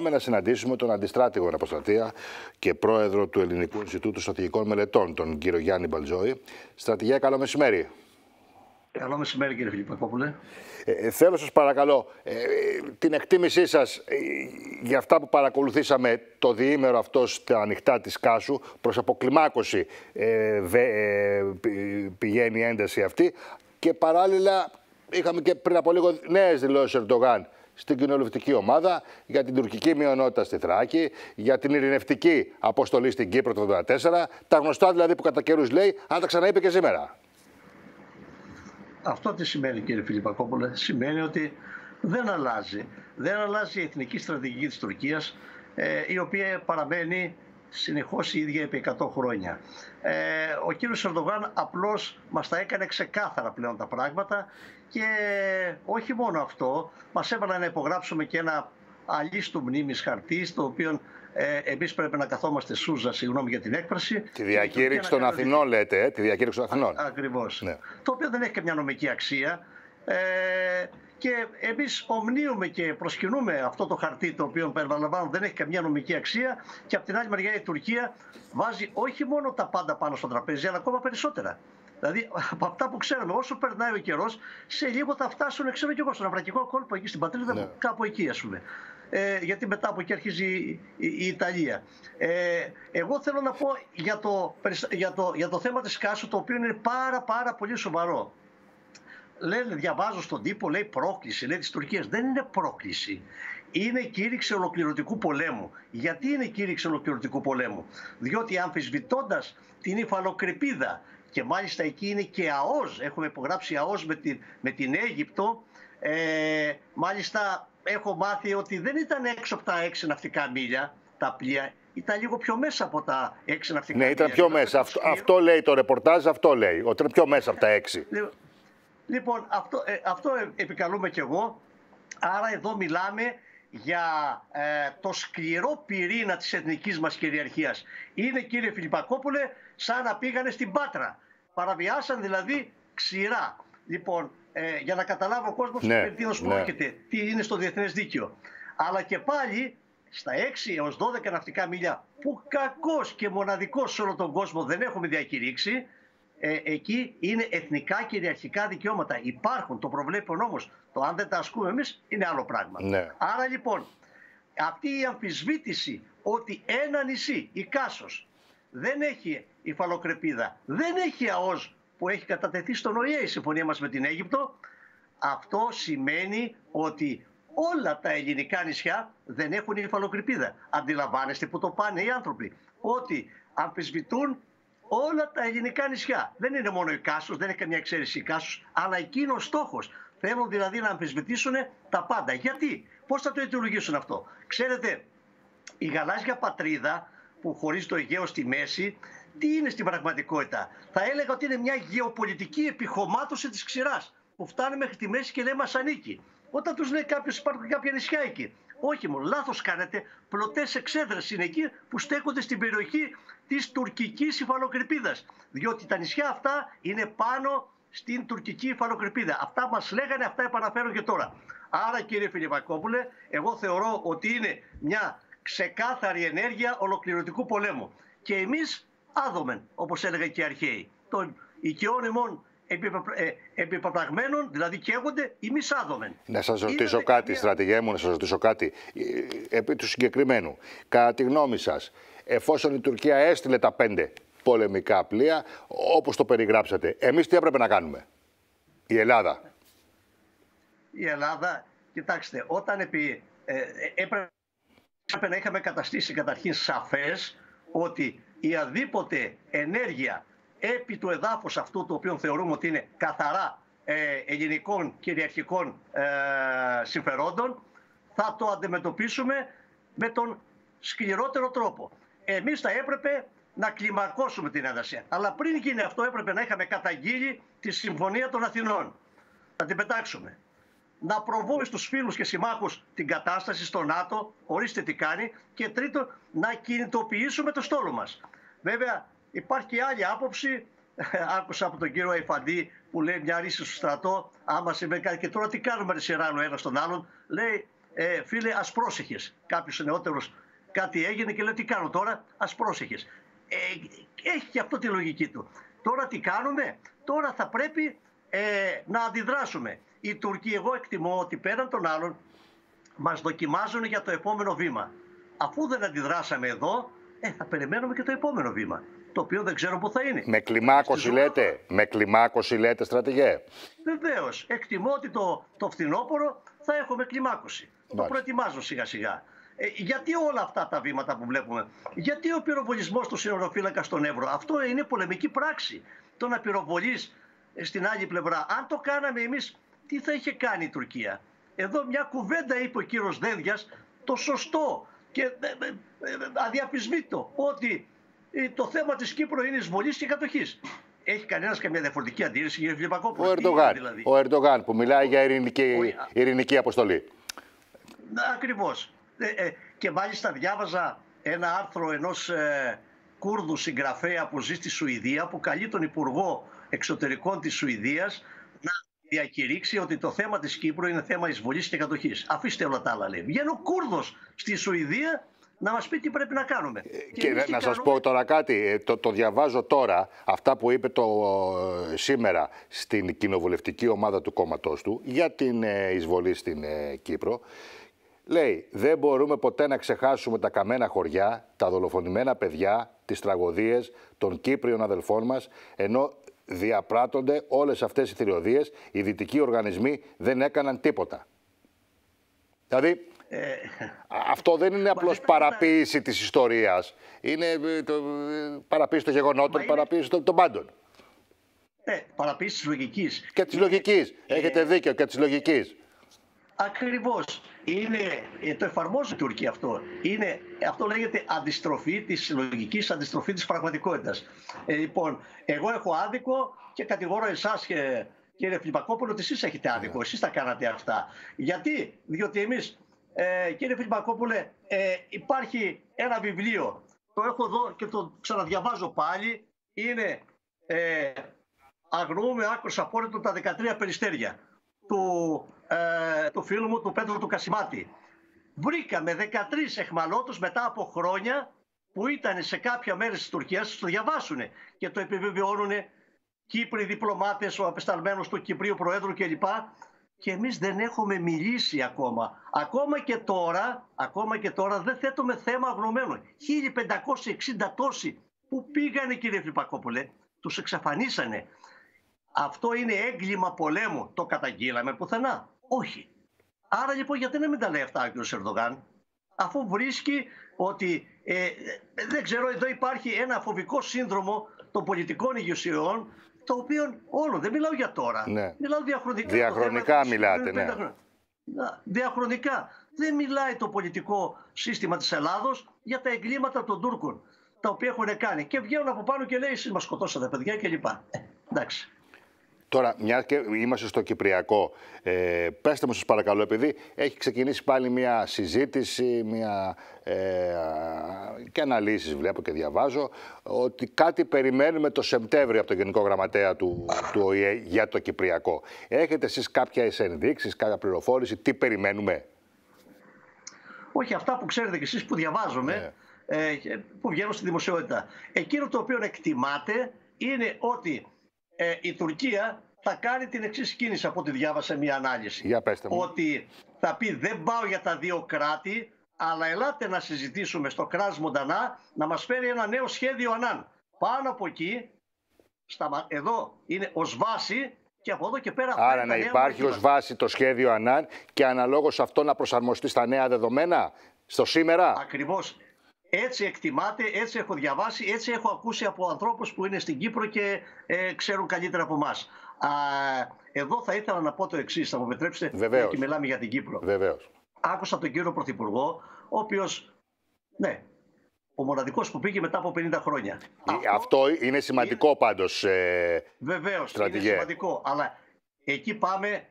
Πάμε να συναντήσουμε τον αντιστράτηγο Αποστρατεία και πρόεδρο του Ελληνικού Ινστιτούτου Στρατηγικών Μελετών, τον κύριο Γιάννη Μπαλτζόη. Στρατηγέ, καλό μεσημέρι. Καλό μεσημέρι, κύριε Φιλιππακόπουλε. Θέλω σας παρακαλώ την εκτίμησή σας για αυτά που παρακολουθήσαμε το διήμερο αυτό στα ανοιχτά της Κάσου. Προς αποκλιμάκωση πηγαίνει η ένταση αυτή και παράλληλα είχαμε και πριν από λίγο νέες δηλώσεις Ερντογάν στην κοινοβουλευτική ομάδα για την τουρκική μειονότητα στη Θράκη, για την ειρηνευτική αποστολή στην Κύπρο το 1984. Τα γνωστά δηλαδή που κατά καιρούς λέει, αν τα ξαναείπε και σήμερα. Αυτό τι σημαίνει, κύριε Φιλιππακόπουλε? Σημαίνει ότι δεν αλλάζει. Δεν αλλάζει η εθνική στρατηγική της Τουρκίας, η οποία παραμένει συνεχώς η ίδια επί 100 χρόνια. Ο κύριος Ερντογάν απλώς μας τα έκανε ξεκάθαρα πλέον τα πράγματα και όχι μόνο αυτό, μας έβαλε να υπογράψουμε και ένα αλίστου μνήμης χαρτί, στο οποίο εμείς πρέπει να καθόμαστε σούζα, συγγνώμη για την έκφραση. Τη διακήρυξη των Αθηνών λέτε, τη διακήρυξη των Αθηνών. Ακριβώς. Ναι. Το οποίο δεν έχει καμιά νομική αξία. Και εμείς ομνίουμε και προσκυνούμε αυτό το χαρτί, το οποίο περιλαμβάνω δεν έχει καμιά νομική αξία, και από την άλλη μεριά η Τουρκία βάζει όχι μόνο τα πάντα πάνω στο τραπέζι, αλλά ακόμα περισσότερα. Δηλαδή, από αυτά που ξέρουμε, όσο περνάει ο καιρός, σε λίγο θα φτάσουν, ξέρω και εγώ, στον Αυρακικό κόλπο, εκεί στην πατρίδα μου, κάπου εκεί, ας πούμε. Γιατί μετά από εκεί αρχίζει η Ιταλία. Εγώ θέλω να πω για το θέμα της Κάσου, το οποίο είναι πάρα πολύ σοβαρό. Λένε, διαβάζω στον τύπο, λέει πρόκληση, λέει της Τουρκίας. Δεν είναι πρόκληση. Είναι κήρυξη ολοκληρωτικού πολέμου. Γιατί είναι κήρυξη ολοκληρωτικού πολέμου? Διότι αμφισβητώντας την υφαλοκρηπίδα, και μάλιστα εκεί είναι και ΑΟΣ, έχουμε υπογράψει ΑΟΣ με την Αίγυπτο, μάλιστα έχω μάθει ότι δεν ήταν έξω από τα 6 ναυτικά μίλια τα πλοία, ήταν λίγο πιο μέσα από τα 6 ναυτικά μίλια. Ναι, ήταν πιο μέσα. Αυτό λέει το ρεπορτάζ, αυτό λέει, ότι είναι πιο μέσα από τα 6. Λοιπόν, αυτό επικαλούμε κι εγώ. Άρα εδώ μιλάμε για το σκληρό πυρήνα της εθνικής μας κυριαρχίας. Είναι, κύριε Φιλιππακόπουλε, σαν να πήγανε στην Πάτρα. Παραβιάσαν δηλαδή ξηρά. Λοιπόν, για να καταλάβει ο κόσμος περί τίνος πρόκειται, τι είναι στο διεθνές δίκαιο. Αλλά και πάλι στα 6 έως 12 ναυτικά μίλια, που κακώς και μοναδικός σε όλο τον κόσμο δεν έχουμε διακηρύξει, εκεί είναι εθνικά κυριαρχικά δικαιώματα. Υπάρχουν, το προβλέπει ο νόμος. Το αν δεν τα ασκούμε εμείς είναι άλλο πράγμα. Ναι. Άρα λοιπόν, αυτή η αμφισβήτηση ότι ένα νησί, η Κάσος, δεν έχει υφαλοκρηπίδα, δεν έχει ΑΟΣ που έχει κατατεθεί στον ΟΗΕ η συμφωνία μας με την Αίγυπτο, αυτό σημαίνει ότι όλα τα ελληνικά νησιά δεν έχουν υφαλοκρηπίδα. Αντιλαμβάνεστε που το πάνε οι άνθρωποι? Ότι αμφισβητούν όλα τα ελληνικά νησιά. Δεν είναι μόνο η Κάσος, δεν έχει καμιά εξαίρεση η Κάσος, αλλά εκεί είναι ο στόχος. Θέλουν δηλαδή να αμφισβητήσουν τα πάντα. Γιατί? Πώς θα το αιτιολογήσουν αυτό? Ξέρετε, η γαλάζια πατρίδα που χωρίζει το Αιγαίο στη μέση, τι είναι στην πραγματικότητα? Θα έλεγα ότι είναι μια γεωπολιτική επιχωμάτωση της ξηράς, που φτάνει μέχρι τη μέση και λέει μας ανήκει. Όταν τους λέει κάποιος υπάρχουν κάποια νησιά εκεί, όχι μόνο, λάθος κάνετε, πλωτές εξέδρες είναι εκεί που στέκονται στην περιοχή της τουρκικής υφαλοκρηπίδας. Διότι τα νησιά αυτά είναι πάνω στην τουρκική υφαλοκρηπίδα. Αυτά μας λέγανε, αυτά επαναφέρω και τώρα. Άρα, κύριε Φιλιππακόπουλε, εγώ θεωρώ ότι είναι μια ξεκάθαρη ενέργεια ολοκληρωτικού πολέμου. Και εμείς άδομεν, όπως έλεγαν και οι αρχαίοι. Των οικειών ημών επιπαπραγμένων, δηλαδή καίγονται, εμείς άδομεν. Να σας ρωτήσω κάτι, στρατηγέ μου, να σας ρωτήσω κάτι. Επί του συγκεκριμένου, κατά τη γνώμη σας, εφόσον η Τουρκία έστειλε τα 5 πολεμικά πλοία, όπως το περιγράψατε, εμείς τι έπρεπε να κάνουμε? Η Ελλάδα. Η Ελλάδα, κοιτάξτε, όταν έπρεπε να είχαμε καταστήσει καταρχήν σαφές ότι η αδίποτε ενέργεια επί του εδάφους αυτού, το οποίο θεωρούμε ότι είναι καθαρά ελληνικών κυριαρχικών συμφερόντων, θα το αντιμετωπίσουμε με τον σκληρότερο τρόπο. Εμείς θα έπρεπε να κλιμακώσουμε την ένταση. Αλλά πριν γίνει αυτό έπρεπε να είχαμε καταγγείλει τη Συμφωνία των Αθηνών. Να την πετάξουμε. Να προβούμε στους φίλους και συμμάχους την κατάσταση στο ΝΑΤΟ, ορίστε τι κάνει. Και τρίτον, να κινητοποιήσουμε το στόλο μας. Βέβαια, υπάρχει και άλλη άποψη. Άκουσα από τον κύριο Αϊφαντή που λέει μια ρίση στο στρατό. Άμα συμβαίνει κάτι, και τώρα τι κάνουμε, ρε Σιράνο, ένα στον άλλον? Λέει, φίλε, ας πρόσεχες. Κάποιος νεότερος κάτι έγινε και λέει τι κάνω τώρα, ας πρόσεχες. Έχει και αυτό τη λογική του. Τώρα τι κάνουμε, τώρα θα πρέπει να αντιδράσουμε. Οι Τούρκοι, εγώ εκτιμώ ότι πέραν των άλλων μας δοκιμάζουν για το επόμενο βήμα. Αφού δεν αντιδράσαμε εδώ, θα περιμένουμε και το επόμενο βήμα, το οποίο δεν ξέρω πού θα είναι. Με κλιμάκωση λέτε, με κλιμάκωση λέτε, στρατηγέ. Βεβαίως, εκτιμώ ότι το φθινόπωρο θα έχουμε κλιμάκωση. Το προετοιμάζω σιγά σιγά. Γιατί όλα αυτά τα βήματα που βλέπουμε, γιατί ο πυροβολισμός του συνοροφύλακα στον Εύρο, αυτό είναι πολεμική πράξη. Το να πυροβολείς στην άλλη πλευρά. Αν το κάναμε εμείς, τι θα είχε κάνει η Τουρκία? Εδώ μια κουβέντα είπε ο κύριος Δένδιας, το σωστό και αδιαφυσβήτητο, ότι το θέμα της Κύπρου είναι εισβολής και κατοχής. Έχει κανένας καμία διαφορετική αντίρρηση, κύριε Φιλιππακόπουλο? Ο Ερντογάν που μιλάει για ειρηνική αποστολή. Ακριβώς. Και μάλιστα διάβαζα ένα άρθρο ενός Κούρδου συγγραφέα που ζει στη Σουηδία, που καλεί τον Υπουργό Εξωτερικών της Σουηδίας να διακηρύξει ότι το θέμα της Κύπρου είναι θέμα εισβολής και κατοχής. Αφήστε όλα τα άλλα, λέει. Βγαίνει ο Κούρδος στη Σουηδία να μας πει τι πρέπει να κάνουμε. Και να σας πω τώρα κάτι, το διαβάζω τώρα, αυτά που είπε σήμερα στην κοινοβουλευτική ομάδα του κόμματός του για την εισβολή στην Κύπρο. Λέει, δεν μπορούμε ποτέ να ξεχάσουμε τα καμένα χωριά, τα δολοφονημένα παιδιά, τις τραγωδίες των Κύπριων αδελφών μας, ενώ διαπράττονται όλες αυτές οι θηριωδίες, οι δυτικοί οργανισμοί δεν έκαναν τίποτα. Δηλαδή, αυτό δεν είναι απλώς παραποίηση της ιστορίας. Είναι παραποίηση των γεγονότων, παραποίηση των πάντων. Παραποίηση της λογικής. Και της λογικής. Έχετε δίκιο, και της λογικής. Ακριβώς. Το εφαρμόζει η Τουρκία αυτό. Αυτό λέγεται αντιστροφή της λογικής, αντιστροφή της πραγματικότητας. Λοιπόν, εγώ έχω άδικο και κατηγορώ εσάς, κύριε Φιλιππακόπουλο, ότι εσείς έχετε άδικο. Εσείς τα κάνατε αυτά. Γιατί? Διότι εμείς, κύριε Φιλιππακόπουλε, υπάρχει ένα βιβλίο. Το έχω εδώ και το ξαναδιαβάζω πάλι. Είναι «Αγνοούμε άκρως απόρριτο τα 13 περιστέρια» του φίλου μου του Πέτρου του Κασιμάτη. Βρήκαμε 13 εχμαλώτους μετά από χρόνια που ήταν σε κάποια μέρη της Τουρκίας, το διαβάσουν και το επιβεβαιώνουν Κύπροι διπλωμάτες, ο απεσταλμένος του Κυπρίου Προέδρου κλπ. Και εμείς δεν έχουμε μιλήσει ακόμα. Ακόμα και τώρα δεν θέτουμε θέμα αγνωμένων. 1560 τόσοι που πήγανε, κύριε Φιλιππακόπουλε, τους εξαφανίσανε. Αυτό είναι έγκλημα πολέμου. Το καταγγείλαμε πουθενά? Όχι. Άρα λοιπόν γιατί να μην τα λέει αυτά ο κ. Ερντογάν, αφού βρίσκει ότι δεν ξέρω, εδώ υπάρχει ένα φοβικό σύνδρομο των πολιτικών ηγεσιών, το οποίο όλο, δεν μιλάω για τώρα, ναι. Μιλάω διαχρονικά. Διαχρονικά μιλάτε, ναι. Διαχρονικά. Δεν μιλάει το πολιτικό σύστημα της Ελλάδος για τα εγκλήματα των Τούρκων, τα οποία έχουν κάνει. Και βγαίνουν από πάνω και λέει, εσείς μας σκοτώσατε παιδιά κλπ. Εντάξει. Τώρα, μια και είμαστε στο Κυπριακό, πέστε μου σας παρακαλώ, επειδή έχει ξεκινήσει πάλι μια συζήτηση, και αναλύσεις βλέπω και διαβάζω, ότι κάτι περιμένουμε το Σεπτέμβριο από τον Γενικό Γραμματέα του ΟΗΕ για το Κυπριακό. Έχετε εσείς κάποιες ενδείξεις, κάποια πληροφόρηση, τι περιμένουμε? Όχι, αυτά που ξέρετε κι εσείς που διαβάζουμε, που βγαίνουν στη δημοσιότητα. Εκείνο το οποίο εκτιμάται είναι ότι η Τουρκία θα κάνει την εξής κίνηση, από ό,τι διάβασα μια ανάλυση. Για πέστε μου. Ότι θα πει δεν πάω για τα δύο κράτη, αλλά ελάτε να συζητήσουμε στο Κράς Μοντανά να μας φέρει ένα νέο σχέδιο Ανάν. Πάνω από εκεί, εδώ είναι ως βάση και από εδώ και πέρα... Άρα να υπάρχει ως βάση το σχέδιο Ανάν και αναλόγως αυτό να προσαρμοστεί στα νέα δεδομένα, στο σήμερα. Ακριβώς. Έτσι εκτιμάται, έτσι έχω διαβάσει, έτσι έχω ακούσει από ανθρώπους που είναι στην Κύπρο και ξέρουν καλύτερα από εμάς. Εδώ θα ήθελα να πω το εξής, θα μου επιτρέψετε, γιατί μιλάμε για την Κύπρο. Βεβαίως. Άκουσα τον κύριο Πρωθυπουργό, ο οποίος, ναι, ο μοναδικός που πήγε μετά από 50 χρόνια. Αυτό είναι σημαντικό πάντως, βεβαίως, στρατηγέ. Είναι σημαντικό, αλλά εκεί πάμε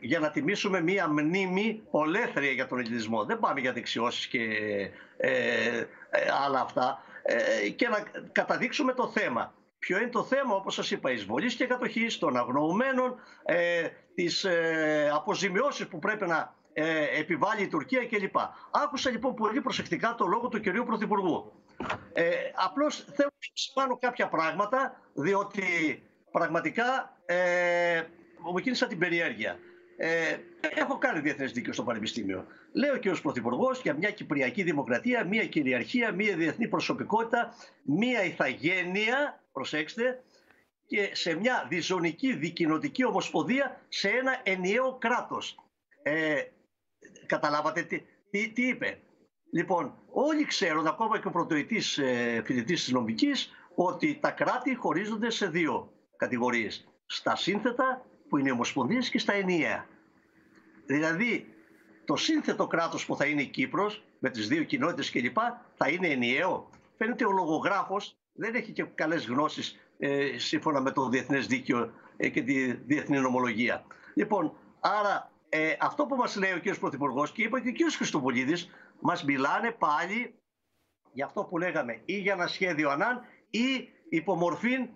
για να τιμήσουμε μία μνήμη ολέθρια για τον ελληνισμό. Δεν πάμε για δεξιώσεις και άλλα αυτά. Και να καταδείξουμε το θέμα. Ποιο είναι το θέμα, όπως σας είπα, εισβολής και κατοχής των αγνοουμένων, τις αποζημιώσεις που πρέπει να επιβάλλει η Τουρκία κλπ. Άκουσα λοιπόν πολύ προσεκτικά το λόγο του κυρίου Πρωθυπουργού. Απλώς θέλω να επισημάνω κάποια πράγματα, διότι πραγματικά μου κίνησα την περιέργεια. Έχω κάνει διεθνές δίκαιο στο Πανεπιστήμιο. Λέει ο κ. Πρωθυπουργός για μια κυπριακή δημοκρατία, μια κυριαρχία, μια διεθνή προσωπικότητα, μια ηθαγένεια, προσέξτε, και σε μια διζωνική δικοινοτική ομοσπονδία, σε ένα ενιαίο κράτος. Καταλάβατε τι είπε? Λοιπόν, όλοι ξέρουν, ακόμα και ο πρωτοετής φοιτητής της νομικής, ότι τα κράτη χωρίζονται σε δύο κατηγορίες. Στα σύνθετα, που είναι οι ομοσπονδίες, και στα ενιαία. Δηλαδή, το σύνθετο κράτος που θα είναι η Κύπρος, με τις δύο κοινότητες κλπ, θα είναι ενιαίο. Φαίνεται ο λογογράφος δεν έχει και καλές γνώσεις σύμφωνα με το διεθνές δίκαιο και τη διεθνή νομολογία. Λοιπόν, άρα αυτό που μας λέει ο κ. Πρωθυπουργός, και είπε και ο κ. Χριστοβουλίδης, μας μιλάνε πάλι για αυτό που λέγαμε, ή για ένα σχέδιο Ανάν ή υπομορφή,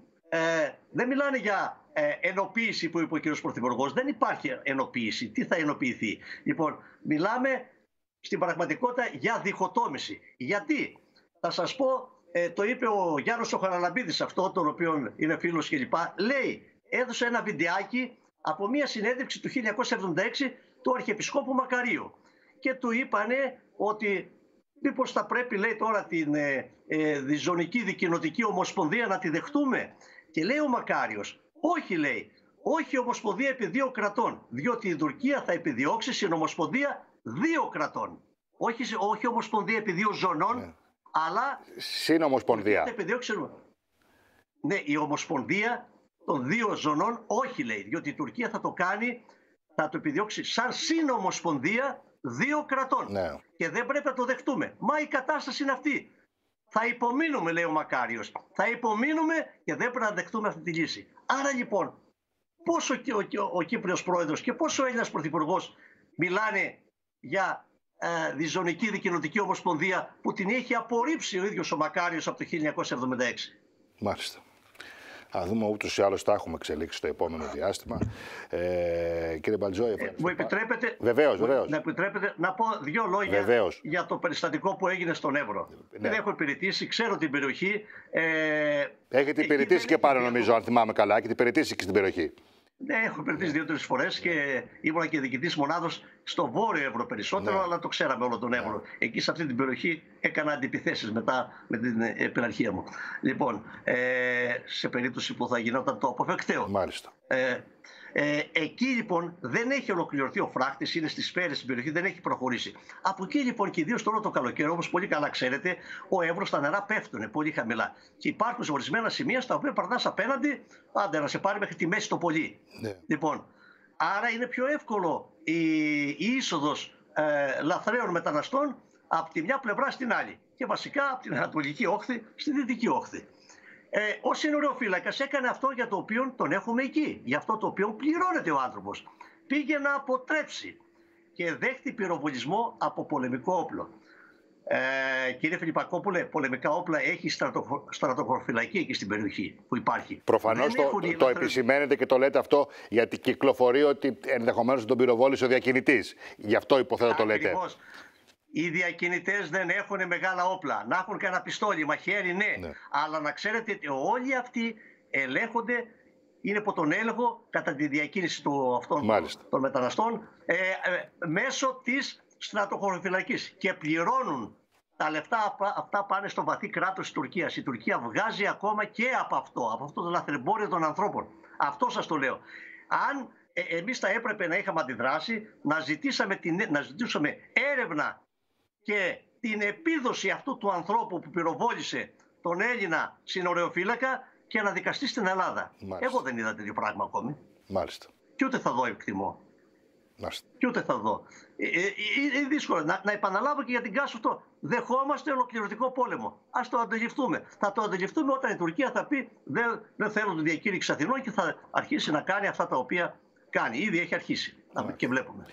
δεν μιλάνε για ενοποίηση που είπε ο κ. Πρωθυπουργός. Δεν υπάρχει ενοποίηση. Τι θα ενοποιηθεί? Λοιπόν, μιλάμε στην πραγματικότητα για διχοτόμηση. Γιατί? Θα σας πω, το είπε ο Γιάννος ο Χαραλαμπίδης, αυτό τον οποίο είναι φίλος κλπ. Λέει, έδωσε ένα βιντεάκι από μια συνέντευξη του 1976 του Αρχιεπισκόπου Μακαρίου. Και του είπανε ότι μήπως θα πρέπει, λέει, τώρα την διζωνική δικοινοτική ομοσπονδία να τη δεχτούμε? Και λέει ο Μακάριος, όχι, λέει, όχι ομοσπονδία επί δύο κρατών, διότι η Τουρκία θα επιδιώξει συνομοσπονδία δύο κρατών. Όχι ομοσπονδία επί δύο ζωνών, αλλά συνομοσπονδία. Ναι, η ομοσπονδία των δύο ζωνών όχι, λέει, διότι η Τουρκία θα το κάνει, θα το επιδιώξει σαν συνομοσπονδία δύο κρατών. Ναι. Και δεν πρέπει να το δεχτούμε. Μα η κατάσταση είναι αυτή. Θα υπομείνουμε, λέει ο Μακάριος. Θα υπομείνουμε και δεν πρέπει να δεχτούμε αυτή τη λύση. Άρα λοιπόν, πόσο ο Κύπριος Πρόεδρος και πόσο ο Έλληνας Πρωθυπουργός μιλάνε για διζωνική δικοινοτική ομοσπονδία που την έχει απορρίψει ο ίδιος ο Μακάριος από το 1976. Μάλιστα. Θα δούμε, ούτως ή άλλως τα έχουμε εξελίξει στο επόμενο διάστημα. Κύριε Μπαλτζόη, μου επιτρέπετε, βεβαίως. Να επιτρέπετε να πω δύο λόγια για το περιστατικό που έγινε στον Εύρο. Ναι. Δεν έχω υπηρετήσει, ξέρω την περιοχή. Έχετε υπηρετήσει και πάνω, νομίζω, αν θυμάμαι καλά. Έχετε υπηρετήσει και στην περιοχή. Ναι, έχω υπηρετήσει 2-3 φορές και ήμουν και διοικητής μονάδος στο Βόρειο Εύρο περισσότερο, αλλά το ξέραμε όλο τον Εύρο. Εκεί σε αυτή την περιοχή έκανα αντιπιθέσεις μετά με την επιλαρχία μου. Λοιπόν, σε περίπτωση που θα γινόταν το αποφευκταίο. Μάλιστα. Εκεί λοιπόν δεν έχει ολοκληρωθεί ο φράχτης, είναι στις σφαίρες στην περιοχή, δεν έχει προχωρήσει. Από εκεί λοιπόν και ιδίως τώρα το καλοκαίρι, όπως πολύ καλά ξέρετε, ο Εύρος, τα νερά πέφτουν πολύ χαμηλά. Και υπάρχουν ορισμένα σημεία στα οποία περνάς απέναντι, άντε να σε πάρει μέχρι τη μέση το πολύ. Ναι. Λοιπόν, άρα είναι πιο εύκολο η είσοδος λαθρέων μεταναστών από τη μια πλευρά στην άλλη. Και βασικά από την ανατολική όχθη στη δυτική όχθη. Ο συνοριοφύλακας έκανε αυτό για το οποίο τον έχουμε εκεί, για αυτό το οποίο πληρώνεται ο άνθρωπος. Πήγε να αποτρέψει και δέχτη πυροβολισμό από πολεμικό όπλο. Κύριε Φιλιππακόπουλε, πολεμικά όπλα έχει στρατοχωροφυλακή εκεί στην περιοχή που υπάρχει. Προφανώς το επισημαίνετε και το λέτε αυτό, γιατί κυκλοφορεί ότι ενδεχομένως τον πυροβόλησε ο διακινητής. Γι' αυτό υποθέτω το λέτε. Ακριβώς. Οι διακινητές δεν έχουν μεγάλα όπλα. Να έχουν και ένα πιστόλι, μαχαίρι, ναι. Αλλά να ξέρετε ότι όλοι αυτοί ελέγχονται, είναι από τον έλεγχο κατά τη διακίνηση των μεταναστών μέσω της στρατοχωροφυλακής. Και πληρώνουν τα λεφτά αυτά, πάνε στο βαθύ κράτος της Τουρκίας. Η Τουρκία βγάζει ακόμα και από αυτό το λαθρεμπόριο των ανθρώπων. Αυτό σας το λέω. Αν εμείς θα έπρεπε να είχαμε αντιδράσει, να ζητήσουμε έρευνα και την επίδοση αυτού του ανθρώπου που πυροβόλησε τον Έλληνα συνοριοφύλακα και να δικαστεί στην Ελλάδα. Μάλιστα. Εγώ δεν είδα τέτοιο πράγμα ακόμη. Μάλιστα. Και ούτε θα δω, εκτιμώ. Μάλιστα. Και ούτε θα δω. Είναι δύσκολο. Να επαναλάβω και για την Κάσο αυτό. Δεχόμαστε ολοκληρωτικό πόλεμο. Ας το αντιληφθούμε. Θα το αντιληφθούμε όταν η Τουρκία θα πει δεν θέλω τη διακήρυξη Αθηνών και θα αρχίσει να κάνει αυτά τα οποία κάνει. Ήδη έχει αρχίσει. Και βλέπουμε.